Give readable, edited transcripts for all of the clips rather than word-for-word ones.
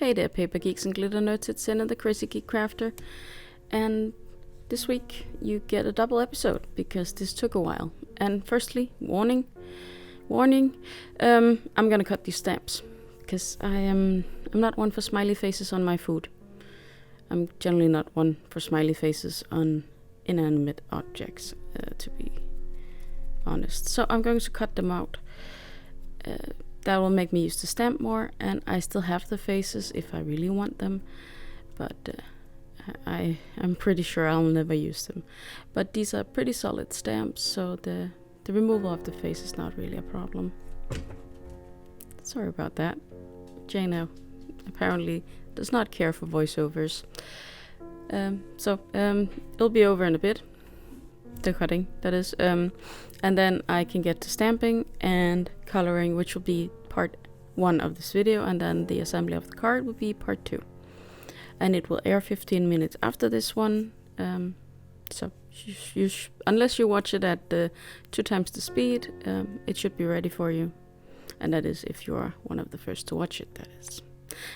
Hey there, paper geeks and glitter nerds, it's Shin, the crazy geek crafter, and this week you get a double episode because this took a while. And firstly, warning, I'm gonna cut these stamps because I'm not one for smiley faces on my food. I'm generally not one for smiley faces on inanimate objects, to be honest. So I'm going to cut them out. That will make me use the stamp more, and I still have the faces if I really want them, but I'm pretty sure I'll never use them. But these are pretty solid stamps, so the removal of the face is not really a problem. Sorry about that. Jana apparently does not care for voiceovers. It'll be over in a bit. The cutting, that is. And then I can get to stamping and coloring, which will be part 1 of this video, and then the assembly of the card will be part 2. And it will air 15 minutes after this one. So unless you watch it at 2 times the speed, it should be ready for you. And that is if you are one of the first to watch it, that is.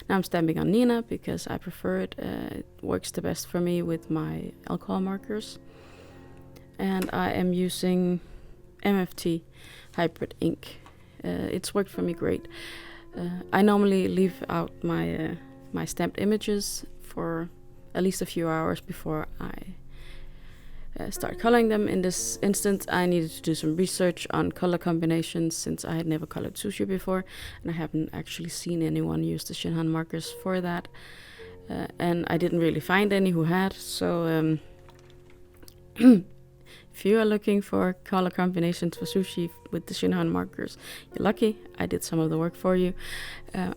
Now I'm stamping on Neenah because I prefer it. It works the best for me with my alcohol markers. And I am using MFT hybrid ink. It's worked for me great. I normally leave out my my stamped images for at least a few hours before I start coloring them. In this instance, I needed to do some research on color combinations since I had never colored sushi before, and I haven't actually seen anyone use the Shin markers for that. And I didn't really find any who had, so if you are looking for color combinations for sushi with the Shin markers, you're lucky. I did some of the work for you.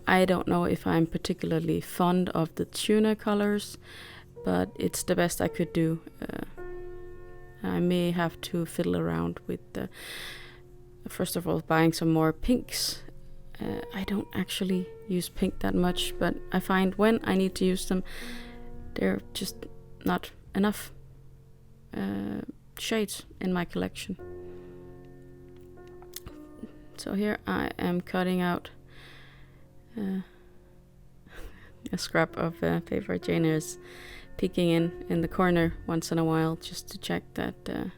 I don't know if I'm particularly fond of the Tuna colors, but it's the best I could do. I may have to fiddle around with, first of all, buying some more pinks. I don't actually use pink that much, but I find when I need to use them, they're just not enough shades in my collection. So here I am cutting out a scrap of paper. Jane is peeking in the corner once in a while just to check that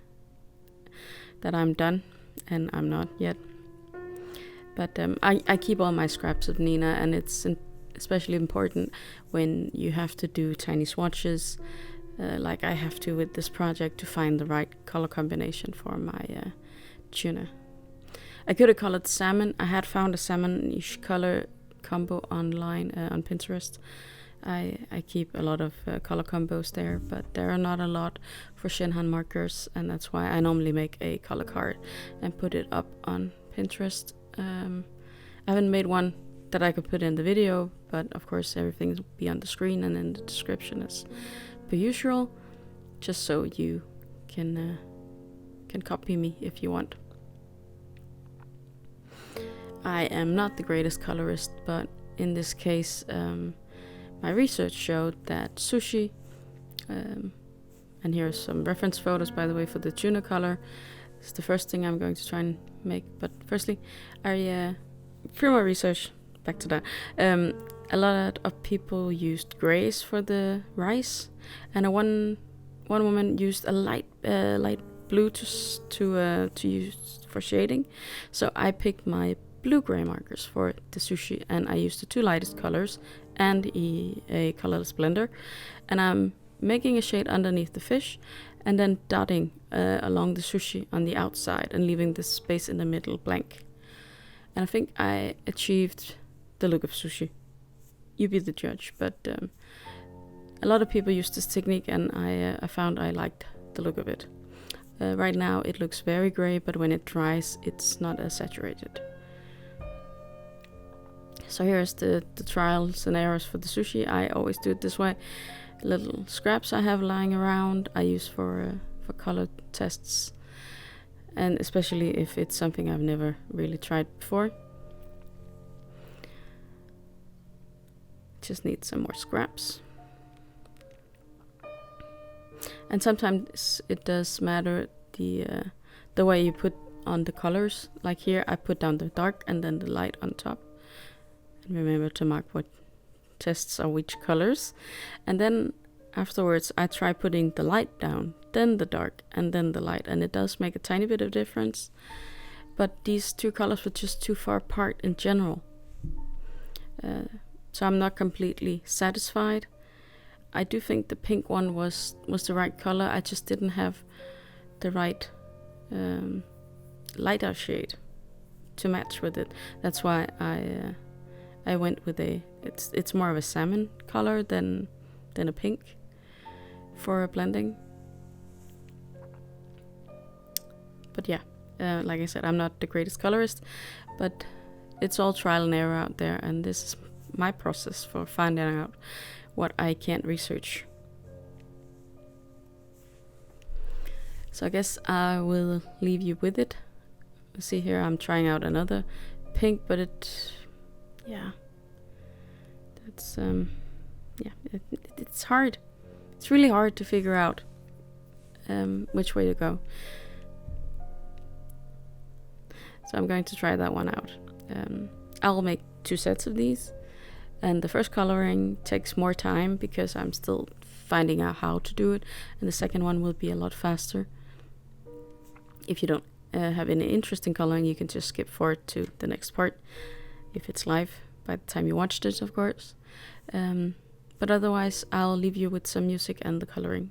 I'm done, and I'm not yet. But I keep all my scraps of Neenah, and it's especially important when you have to do tiny swatches, like I have to with this project, to find the right color combination for my tuna. I could have colored salmon. I had found a salmon-ish color combo online on Pinterest. I keep a lot of color combos there, but there are not a lot for Shin markers, and that's why I normally make a color card and put it up on Pinterest. I haven't made one that I could put in the video, but of course everything will be on the screen and in the description as per usual, just so you can copy me if you want. I am not the greatest colorist, but in this case my research showed that sushi, and here are some reference photos by the way for the tuna color. It's the first thing I'm going to try and make, but firstly through my research, back to that, a lot of people used grays for the rice, and one woman used a light blue to use for shading. So I picked my blue-gray markers for the sushi, and I used the 2 lightest colors and a colorless blender, and I'm making a shade underneath the fish and then dotting along the sushi on the outside and leaving this space in the middle blank. And I think I achieved the look of sushi. You be the judge, but a lot of people use this technique, and I found I liked the look of it. Right now it looks very gray, but when it dries it's not as saturated. So here's the trials and errors for the sushi. I always do it this way. Little scraps I have lying around I use for color tests, and especially if it's something I've never really tried before. Just need some more scraps. And sometimes it does matter the way you put on the colors. Like here I put down the dark and then the light on top. And remember to mark what tests of which colors. And then afterwards I try putting the light down, then the dark, and then the light. And it does make a tiny bit of difference. But these two colors were just too far apart in general. So I'm not completely satisfied. I do think the pink one was the right color. I just didn't have the right lighter shade to match with it. That's why I went with it's more of a salmon color than a pink for blending. But yeah, like I said, I'm not the greatest colorist, but it's all trial and error out there, and this is my process for finding out what I can't research. So I guess I will leave you with it. See here, I'm trying out another pink, but it's hard. It's really hard to figure out which way to go. So I'm going to try that one out. I'll make 2 sets of these, and the first coloring takes more time because I'm still finding out how to do it, and the second one will be a lot faster. If you don't have any interest in coloring, you can just skip forward to the next part if it's live by the time you watched it, of course. But otherwise, I'll leave you with some music and the coloring.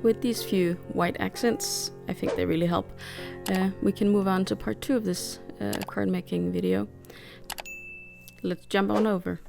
With these few white accents, I think they really help. We can move on to part 2 of this card making video. Let's jump on over.